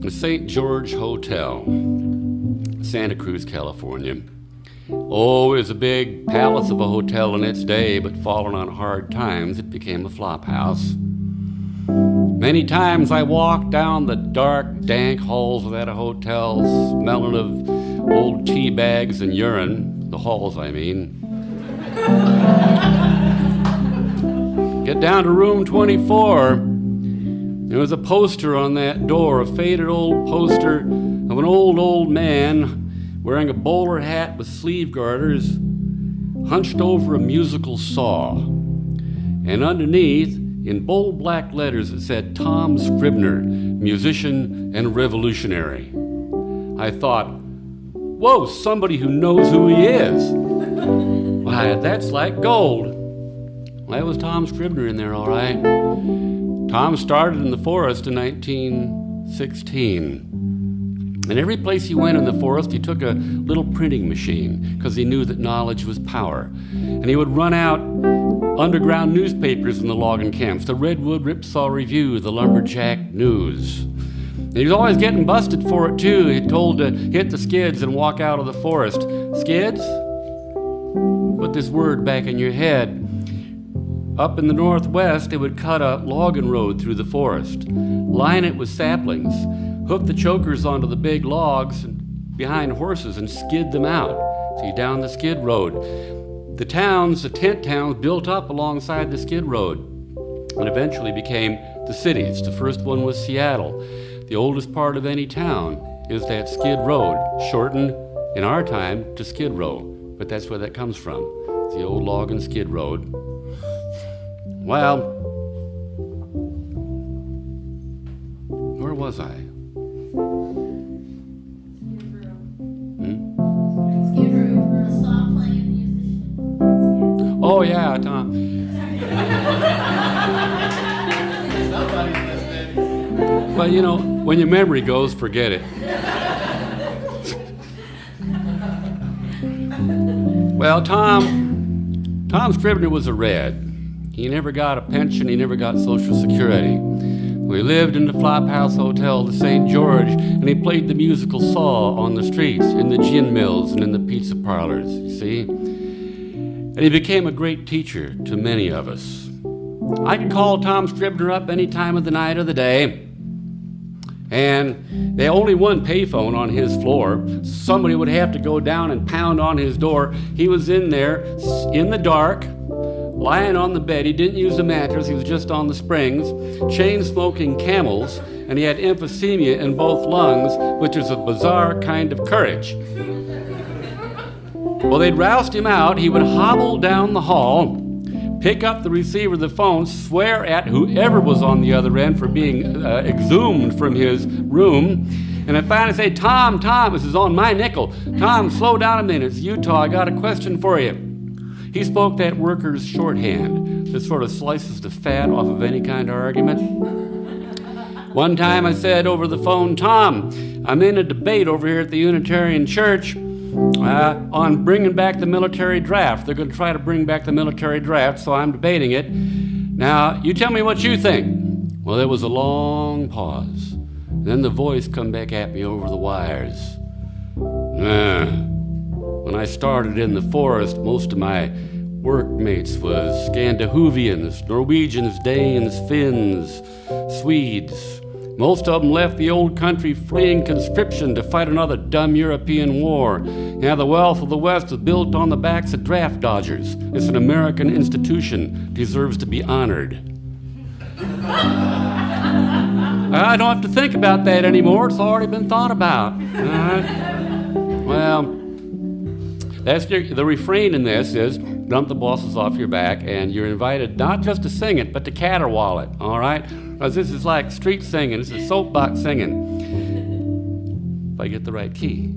The St. George Hotel, Santa Cruz, California. Oh, it was a big palace of a hotel in its day, but falling on hard times, it became a flop house. Many times I walked down the dark, dank halls of that hotel, smelling of old tea bags and urine, the halls, I mean. Get down to room 24. There was a poster on that door, a faded old poster of an old man wearing a bowler hat with sleeve garters, hunched over a musical saw. And underneath, in bold black letters, it said, Tom Scribner, musician and revolutionary. I thought, whoa, somebody who knows who he is. Why, that's like gold. Well, that was Tom Scribner in there, all right. Tom started in the forest in 1916. And every place he went in the forest, he took a little printing machine because he knew that knowledge was power. And he would run out underground newspapers in the logging camps, the Redwood Ripsaw Review, the Lumberjack News. And he was always getting busted for it, too. He told to hit the skids and walk out of the forest. Skids? Put this word back in your head. Up in the northwest, they would cut a logging road through the forest, line it with saplings, hook the chokers onto the big logs behind horses and skid them out. See, down the skid road. The towns, the tent towns, built up alongside the skid road and eventually became the cities. The first one was Seattle. The oldest part of any town is that skid road, shortened in our time to Skid Row. But that's where that comes from. It's the old log and skid road. Well, where was I? Skid Row, a saw playing musician. Oh, yeah, Tom. Somebody's listening. Well, you know, when your memory goes, forget it. Well, Tom Scribner was a Red. He never got a pension, he never got Social Security. We lived in the flop house hotel, the St. George, and he played the musical saw on the streets, in the gin mills, and in the pizza parlors, you see? And he became a great teacher to many of us. I could call Tom Scribner up any time of the night or the day, and they only one payphone on his floor. Somebody would have to go down and pound on his door. He was in there, in the dark, lying on the bed. He didn't use a mattress, he was just on the springs, chain-smoking Camels, and he had emphysema in both lungs, which is a bizarre kind of courage. Well, they'd roust him out. He would hobble down the hall, pick up the receiver of the phone, swear at whoever was on the other end for being exhumed from his room, and I finally say, Tom, this is on my nickel. Tom, slow down a minute. It's Utah. I got a question for you. He spoke that worker's shorthand that sort of slices the fat off of any kind of argument. One time I said over the phone, Tom, I'm in a debate over here at the Unitarian Church on bringing back the military draft. They're going to try to bring back the military draft, so I'm debating it. Now, you tell me what you think. Well, there was a long pause. Then the voice come back at me over the wires. When I started in the forest, most of my workmates was Scandinavians, Norwegians, Danes, Finns, Swedes. Most of them left the old country fleeing conscription to fight another dumb European war. Now the wealth of the West is built on the backs of draft dodgers. It's an American institution, deserves to be honored. I don't have to think about that anymore. It's already been thought about. Well, that's the refrain in this is dump the bosses off your back, and you're invited not just to sing it, but to caterwaul it, all right? Because this is like street singing. This is soapbox singing. If I get the right key.